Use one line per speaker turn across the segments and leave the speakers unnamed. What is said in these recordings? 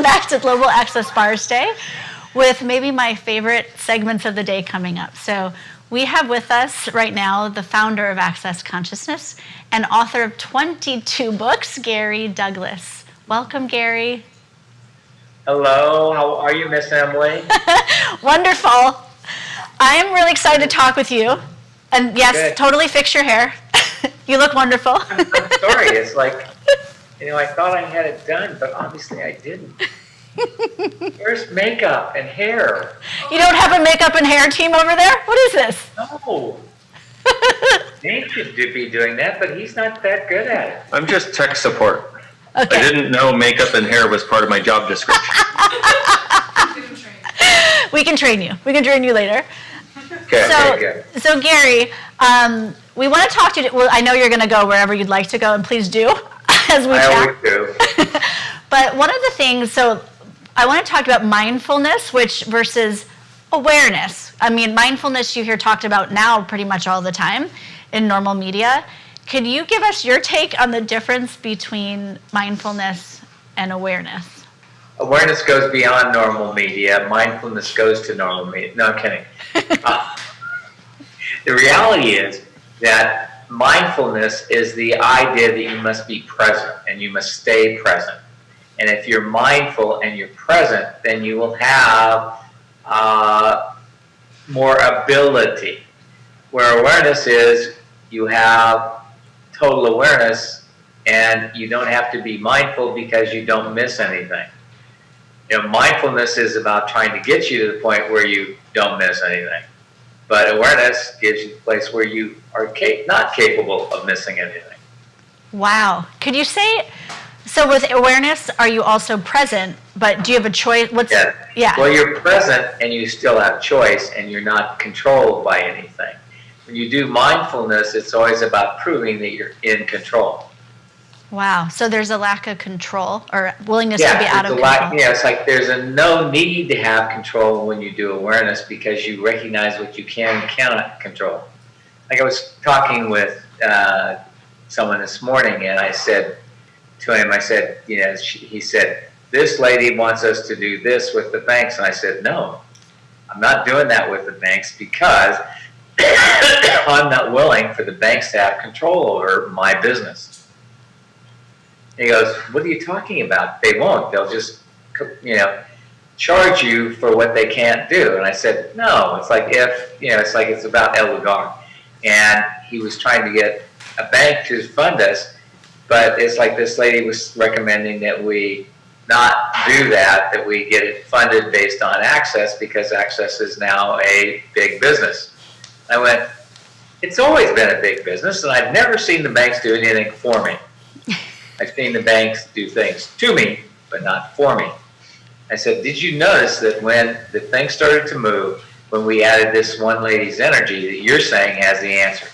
back to Global Access Bars Day with maybe my favorite segments of the day coming up. So we have with us right now the founder of Access Consciousness and author of 22 books, Gary Douglas. Welcome, Gary.
Hello, how are you, Miss Emily?
Wonderful. I am really excited to talk with you. And yes,
Good.
Totally fix your hair. You look wonderful.
I'm sorry, it's like, I thought I had it done, but obviously I didn't. Where's makeup and hair?
You don't have a makeup and hair team over there? What is this?
No. Nate should be doing that, but he's not that good at it.
I'm just tech support.
Okay.
I didn't know makeup and hair was part of my job description.
We can train you. We can train you later.
Okay, good.
So Gary, we want to talk to you. Well, I know you're going to go wherever you'd like to go, and please do as we chat.
I always do.
But one of the things, so I want to talk about mindfulness, which versus awareness. I mean, mindfulness you hear talked about now pretty much all the time in normal media. Can you give us your take on the difference between mindfulness and awareness?
Awareness goes beyond normal media. Mindfulness goes to normal media. No, I'm kidding. The reality is that mindfulness is the idea that you must be present and you must stay present. And if you're mindful and you're present, then you will have more ability. Where awareness is, you have total awareness and you don't have to be mindful because you don't miss anything. Mindfulness is about trying to get you to the point where you don't miss anything. But awareness gives you the place where you are not capable of missing anything.
Wow. Could you say, so with awareness, are you also present, but do you have a choice? Yeah.
Well, you're present and you still have choice and you're not controlled by anything. When you do mindfulness, it's always about proving that you're in control.
Wow. So there's a lack of control or willingness to be out of control.
It's like there's no need to have control when you do awareness because you recognize what you can and cannot control. Like I was talking with someone this morning and I said to him, he said, this lady wants us to do this with the banks. And I said, no, I'm not doing that with the banks because I'm not willing for the banks to have control over my business. He goes, what are you talking about? They won't. They'll just, charge you for what they can't do. And I said, no, it's like it's about El Lugar. And he was trying to get a bank to fund us, but it's like this lady was recommending that we not do that we get it funded based on Access because Access is now a big business. I went, it's always been a big business, and I've never seen the banks do anything for me. I've seen the banks do things to me, but not for me. I said, did you notice that when the thing started to move, when we added this one lady's energy that you're saying has the answer?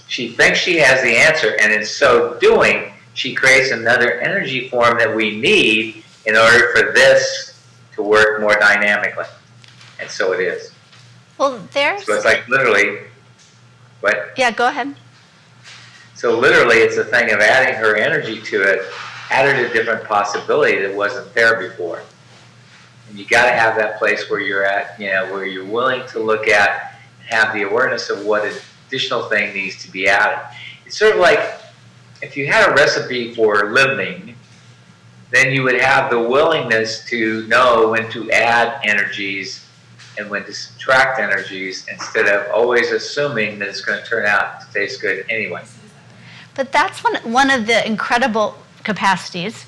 She thinks she has the answer, and in so doing, she creates another energy form that we need in order for this to work more dynamically. And so it is.
Well,
So it's like literally, what?
Yeah, go ahead.
So literally, it's a thing of adding her energy to it, added a different possibility that wasn't there before. And you got to have that place where you're at, where you're willing to look at and have the awareness of what additional thing needs to be added. It's sort of like if you had a recipe for living, then you would have the willingness to know when to add energies and when to subtract energies instead of always assuming that it's going to turn out to taste good anyway.
But that's one of the incredible capacities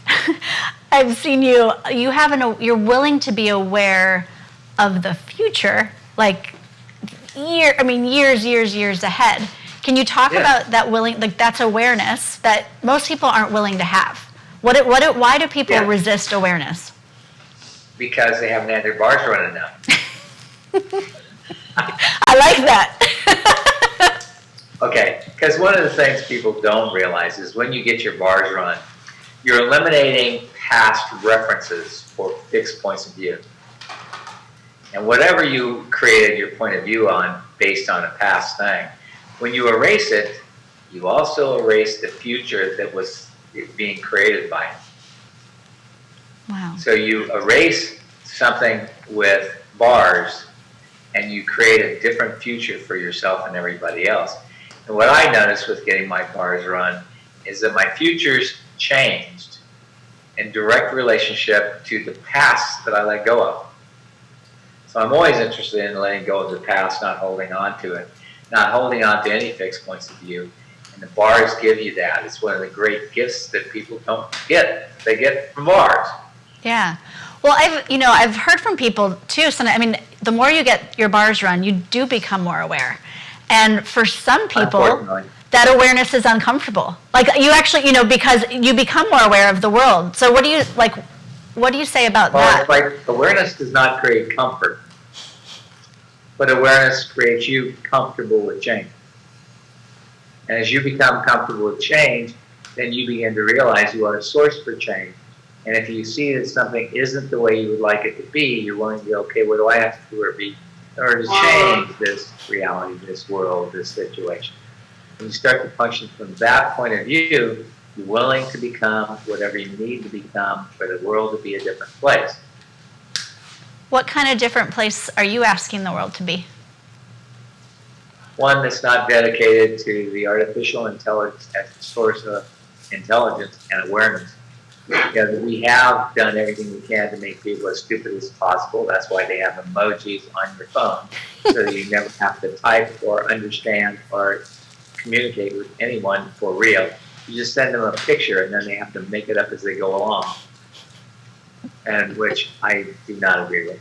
I've seen you. You're willing to be aware of the future, like years ahead. Can you talk about that that's awareness that most people aren't willing to have? Why do people resist awareness?
Because they haven't had their bars running enough.
I like that.
Okay, because one of the things people don't realize is when you get your bars run, you're eliminating past references for fixed points of view. And whatever you created your point of view on based on a past thing, when you erase it, you also erase the future that was being created by it.
Wow.
So you erase something with bars and you create a different future for yourself and everybody else. And what I noticed with getting my bars run is that my futures changed in direct relationship to the past that I let go of. So I'm always interested in letting go of the past, not holding on to it, not holding on to any fixed points of view. And the bars give you that. It's one of the great gifts that people don't get. They get from bars.
Yeah. Well, I've heard from people too. The more you get your bars run, you do become more aware. And for some people, that awareness is uncomfortable. Like you actually, because you become more aware of the world. So what do you say about that?
It's like awareness does not create comfort, but awareness creates you comfortable with change. And as you become comfortable with change, then you begin to realize you are a source for change. And if you see that something isn't the way you would like it to be, you're willing to be, okay, what do I have to do in order to change this reality, this world, this situation? When you start to function from that point of view, you're willing to become whatever you need to become for the world to be a different place.
What kind of different place are you asking the world to be?
One that's not dedicated to the artificial intelligence as the source of intelligence and awareness. Because we have done everything we can to make people as stupid as possible. That's why they have emojis on your phone, so that you never have to type or understand or communicate with anyone for real. You just send them a picture, and then they have to make it up as they go along, and which I do not agree with.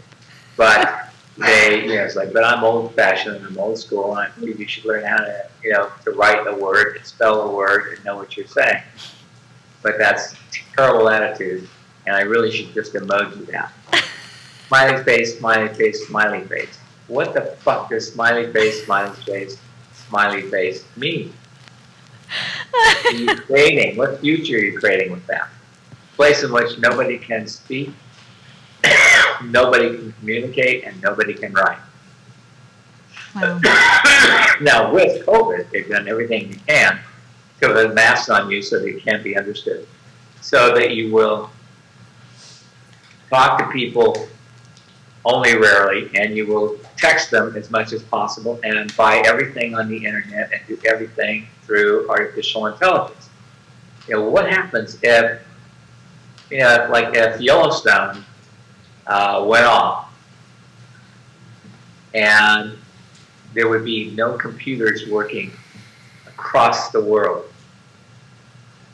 But it's like, but I'm old-fashioned and I'm old school, and I believe you should learn how to, to write a word and spell a word and know what you're saying. But that's a terrible attitude, and I really should just emoji that. Smiley face, smiley face, smiley face. What the fuck does smiley face, smiley face mean? What are you creating? What future are you creating with that? A place in which nobody can speak, nobody can communicate, and nobody can write.
Wow.
Now, with COVID, they've done everything they can to put a mask on you so that it can't be understood. So that you will talk to people only rarely, and you will text them as much as possible and buy everything on the internet and do everything through artificial intelligence. What happens if, if Yellowstone went off and there would be no computers working across the world?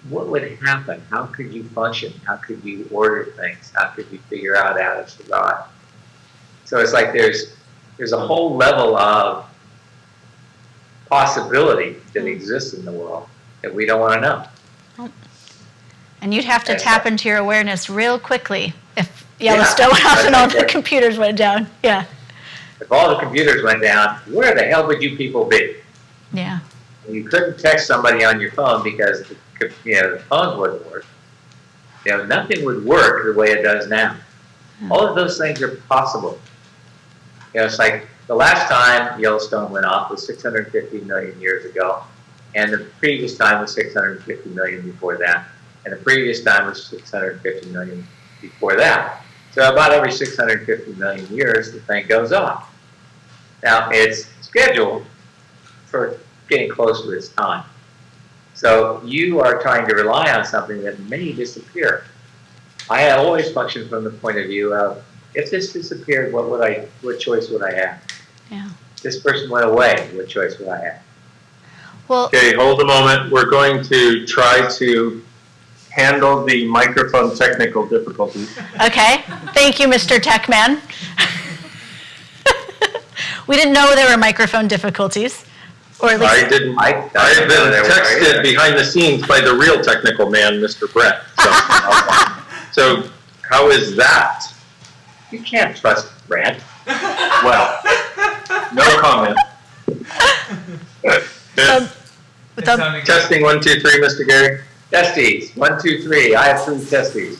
What would happen? How could you function? How could you order things? How could you figure out how to survive? So it's like there's a whole level of possibility that exists in the world that we don't want to know.
And you'd have to tap into your awareness real quickly if Yellowstone went off and all the computers went down. Yeah.
If all the computers went down, where the hell would you people be?
Yeah.
You couldn't text somebody on your phone because the phones wouldn't work. Nothing would work the way it does now. All of those things are possible. It's like the last time Yellowstone went off was 650 million years ago, and the previous time was 650 million before that, and the previous time was 650 million before that. So about every 650 million years, the thing goes off. Now, it's scheduled for getting close to its time. So you are trying to rely on something that may disappear. I have always functioned from the point of view of, if this disappeared, what choice would I have?
Yeah.
This person went away, what choice would I have?
Well,
Okay, hold a moment. We're going to try to handle the microphone technical difficulties.
okay. Thank you, Mr. Tech Man. We didn't know there were microphone difficulties. Or at least
I didn't. I've been texted behind the scenes by the real technical man, Mr. Brett. So how is that?
You can't trust Brad.
Well, no comment. Testing 1, 2, 3, Mr. Gary.
Testes, 1, 2, 3. I have 3 testes.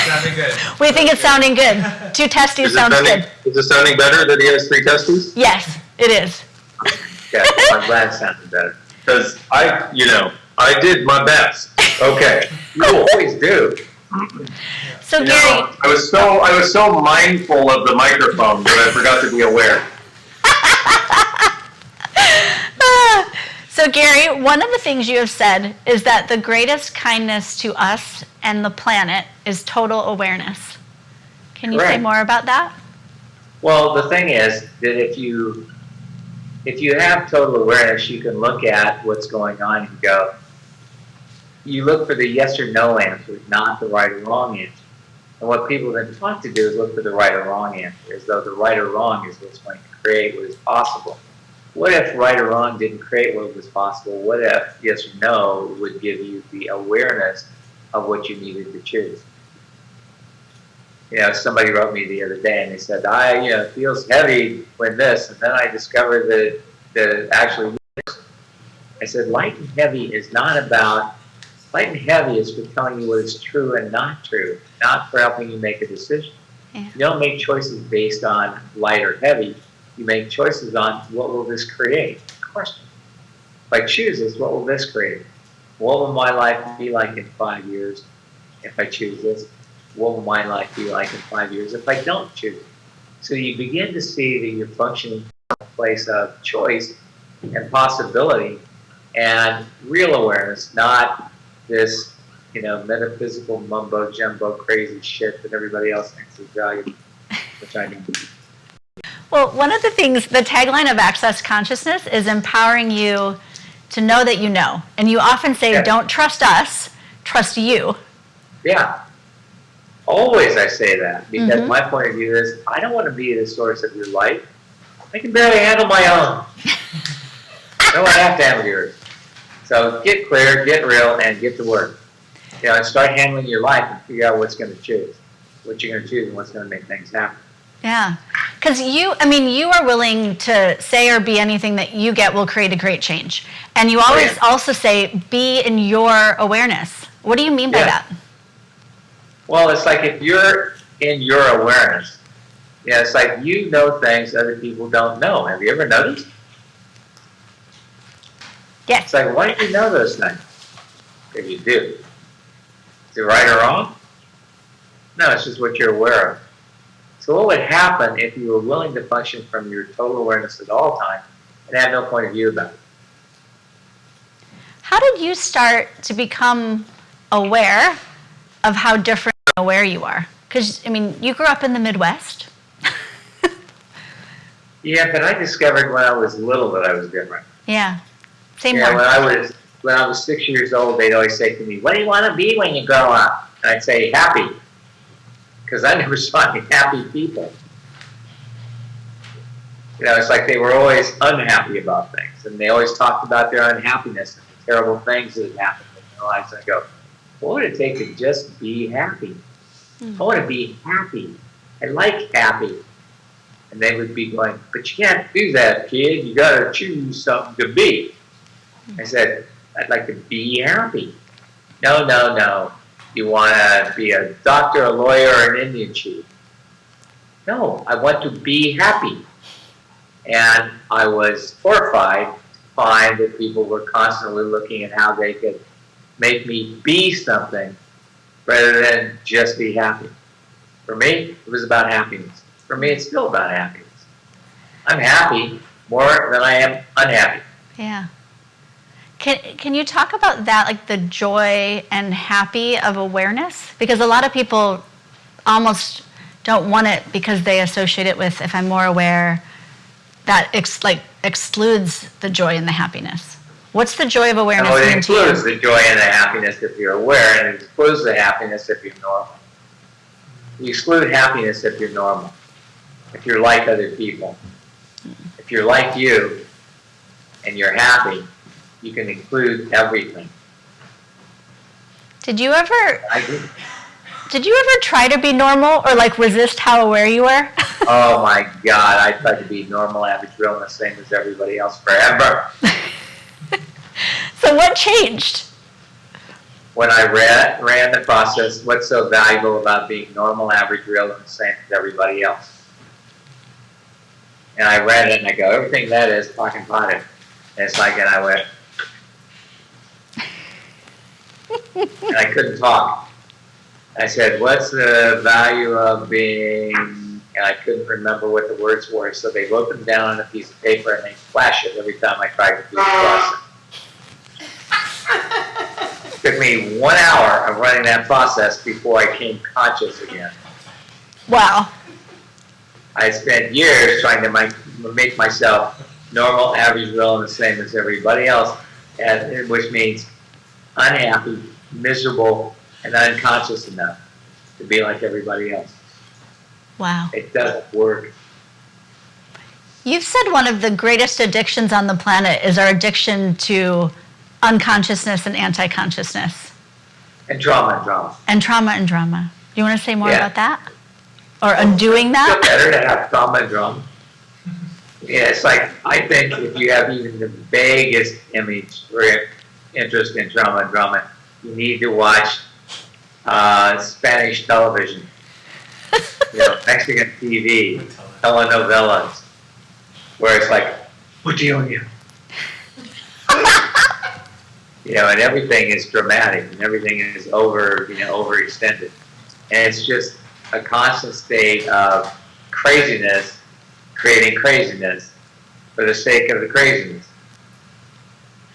Sounding good.
we think it's sounding good. 2 testes sounds good.
Is it sounding better that he has 3 testes?
Yes, it is.
Yeah, I'm glad it sounded better.
Because I did my best. Okay.
You always do.
So
You
Gary,
know, I was so mindful of the microphone that I forgot to be aware.
so Gary, one of the things you have said is that the greatest kindness to us and the planet is total awareness. Can you say
Correct.
more about that?
Well, the thing is that if you have total awareness, you can look at what's going on and go, you look for the yes or no answer, not the right or wrong answer. And what people then taught to do is look for the right or wrong answer, as though the right or wrong is what's going to create what is possible. What if right or wrong didn't create what was possible? What if yes or no would give you the awareness of what you needed to choose? You know, somebody wrote me the other day and they said, it feels heavy when this, and then I discovered that it actually works. I said, light and heavy is not about, light and heavy is for telling you what is true and not true, not for helping you make a decision.
Yeah.
You don't make choices based on light or heavy. You make choices on what will this create? Of course. If I choose this, what will this create? What will my life be like in 5 years if I choose this? What will my life be like in 5 years if I don't choose it? So you begin to see that you're functioning from a place of choice and possibility and real awareness, not this, metaphysical mumbo jumbo crazy shit that everybody else thinks is valuable, which I do.
Well, one of the things, the tagline of Access Consciousness is empowering you to know that you know. And you often say, don't trust us, trust you.
Yeah. Always I say that, because my point of view is, I don't want to be the source of your life. I can barely handle my own. I don't have to handle yours. So get clear, get real, and get to work. And start handling your life and figure out what's going to choose. What you're going to choose and what's going to make things happen.
Yeah. Because you are willing to say or be anything that you get will create a great change. And you always also say, be in your awareness. What do you mean by that?
Well, it's like if you're in your awareness, it's like you know things other people don't know. Have you ever noticed?
Yes.
It's like, why do you know those things? If you do. Is it right or wrong? No, it's just what you're aware of. So what would happen if you were willing to function from your total awareness at all times and have no point of view about it?
How did you start to become aware of how different and aware you are? Because, you grew up in the Midwest.
Yeah, but I discovered when I was little that I was different.
Yeah. Same
Yeah,
here.
when I was 6 years old, they'd always say to me, what do you want to be when you grow up? And I'd say, happy. Because I never saw any happy people. It's like they were always unhappy about things. And they always talked about their unhappiness and the terrible things that had happened in their lives. And I go, what would it take to just be happy? I want to be happy. I like happy. And they would be going, but you can't do that, kid. You got to choose something to be. I said, I'd like to be happy. No. You want to be a doctor, a lawyer, or an Indian chief? No, I want to be happy. And I was horrified to find that people were constantly looking at how they could make me be something rather than just be happy. For me, it was about happiness. For me, it's still about happiness. I'm happy more than I am unhappy.
Yeah. Can you talk about that, like the joy and happy of awareness? Because a lot of people almost don't want it because they associate it with, if I'm more aware, that excludes the joy and the happiness. What's the joy of awareness mean to you?
It includes the joy and the happiness if you're aware, and it excludes the happiness if you're normal. You exclude happiness if you're normal, if you're like other people. If you're like you and you're happy, you can include everything.
Did you ever try to be normal or resist how aware you were?
Oh my God, I tried to be normal, average, real, and the same as everybody else forever.
So what changed?
When I ran the process, what's so valuable about being normal, average, real, and the same as everybody else? And I read it and I go, everything that is fucking potted. And it's like, and I went, and I couldn't talk. I said, what's the value of being, and I couldn't remember what the words were, so they wrote them down on a piece of paper and they flash it every time I tried to do the process. It took me 1 hour of running that process before I came conscious again.
Wow.
I spent years trying to make myself normal, average, real, and the same as everybody else, which means unhappy, miserable, and unconscious enough to be like everybody else.
Wow.
It doesn't work.
You've said one of the greatest addictions on the planet is our addiction to unconsciousness and anti-consciousness.
And drama.
And trauma. Do you want to say more
Yeah.
about that? Or undoing that?
It's better to have trauma and drama. Yeah, it's like, I think if you have even the vaguest image or interest in trauma and drama, you need to watch Spanish television, Mexican TV, telenovelas, where it's like, what do you own you? And everything is dramatic and everything is overextended. And it's just a constant state of craziness, creating craziness for the sake of the craziness.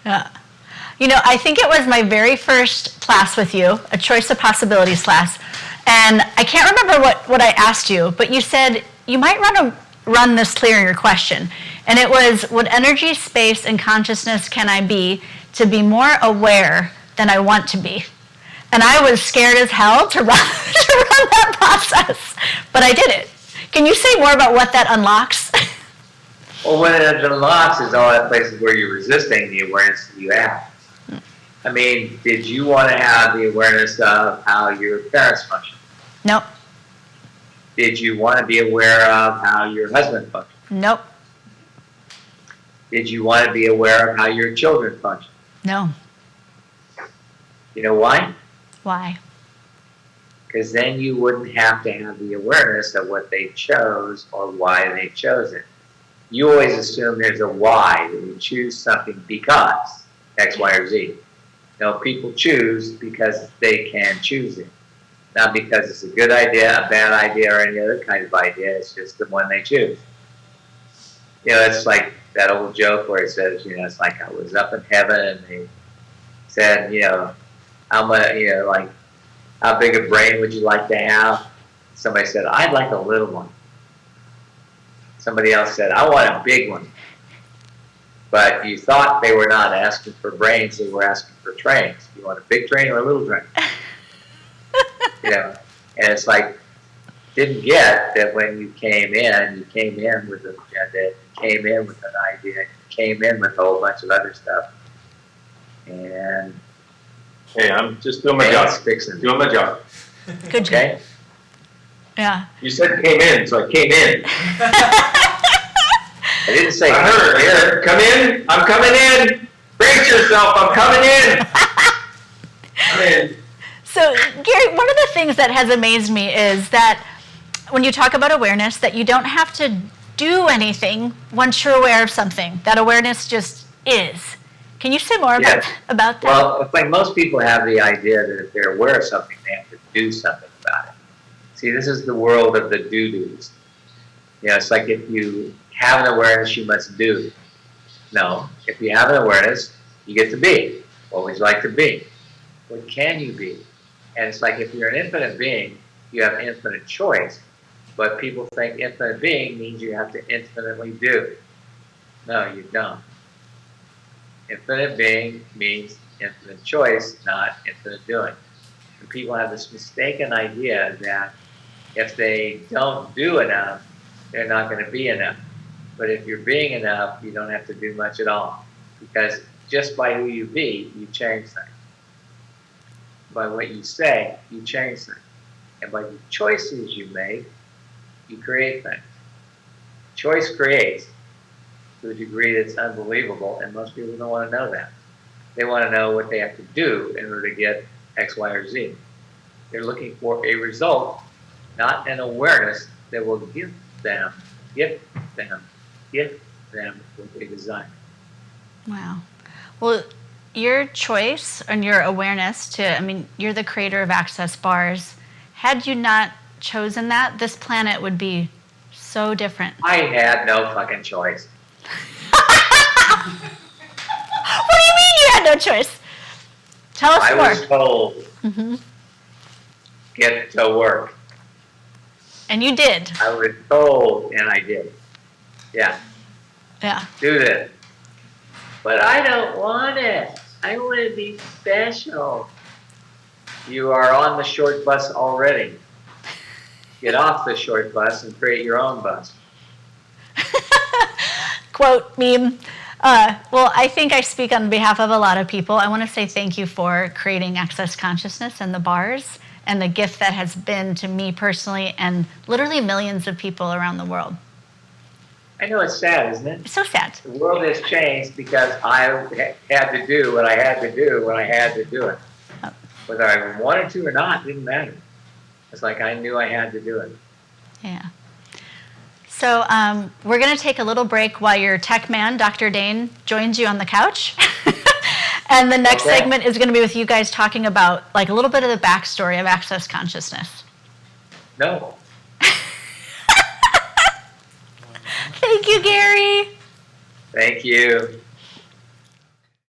Yeah. I think it was my very first class with you, a choice of possibilities class. And I can't remember what I asked you, but you said you might run this clear in your question. And it was, what energy, space, and consciousness can I be to be more aware than I want to be? And I was scared as hell to run that process, but I did it. Can you say more about what that unlocks?
Well, what it unlocks is all that places where you're resisting the awareness that you have. I mean, did you want to have the awareness of how your parents function?
Nope.
Did you want to be aware of how your husband functions?
Nope.
Did you want to be aware of how your children function?
No.
You know why?
Why?
Because then you wouldn't have to have the awareness of what they chose or why they chose it. You always assume there's a why, that you choose something because X, Y, or Z. No, people choose because they can choose it. Not because it's a good idea, a bad idea, or any other kind of idea. It's just the one they choose. It's like that old joke where it says, it's like I was up in heaven and they said, how big a brain would you like to have? Somebody said, I'd like a little one. Somebody else said, I want a big one. But you thought they were not asking for brains, they were asking for trains. You want a big train or a little train? And it's like, didn't get that when you came in with an agenda, you came in with an idea, you came in with a whole bunch of other stuff. And
hey, I'm just doing my job. Doing my job.
Good job.
Okay?
Yeah.
You said came in, so I came in.
I didn't say
I heard, come in, I'm coming in. Brace yourself, I'm coming in. Come in.
So, Gary, one of the things that has amazed me is that when you talk about awareness, that you don't have to do anything once you're aware of something. That awareness just is. Can you say more about that?
Well, it's like most people have the idea that if they're aware of something, they have to do something about it. See, this is the world of the do-dos. It's like if you have an awareness, you must do. No, if you have an awareness, you get to be. What would you like to be? What can you be? And it's like if you're an infinite being, you have infinite choice. But people think infinite being means you have to infinitely do. No, you don't. Infinite being means infinite choice, not infinite doing. And people have this mistaken idea that if they don't do enough, they're not going to be enough. But if you're being enough, you don't have to do much at all. Because just by who you be, you change things. By what you say, you change things. And by the choices you make, you create things. Choice creates to a degree that's unbelievable, and most people don't want to know that. They want to know what they have to do in order to get X, Y, or Z. They're looking for a result, not an awareness that will give them what they desire.
Wow. Well, your choice and your awareness you're the creator of access bars had you not chosen that, this planet would be so different.
I had no fucking choice.
What do you mean you had no choice? Tell us more.
I was told, get to work.
And you did.
I was told, and I did. Yeah.
Yeah.
Do this. But I don't want it. I want to be special. You are on the short bus already. Get off the short bus and create your own bus.
Quote, meme. Well, I think I speak on behalf of a lot of people. I want to say thank you for creating Access Consciousness and the bars and the gift that has been to me personally and literally millions of people around the world.
I know it's sad, isn't it?
It's so sad.
The world has changed because I had to do what I had to do when I had to do it. Whether I wanted to or not, didn't matter. It's like I knew I had to do it.
Yeah. So we're going to take a little break while your tech man, Dr. Dane, joins you on the couch. And the next segment is going to be with you guys talking about like a little bit of the backstory of Access Consciousness.
No.
Thank you, Gary.
Thank you.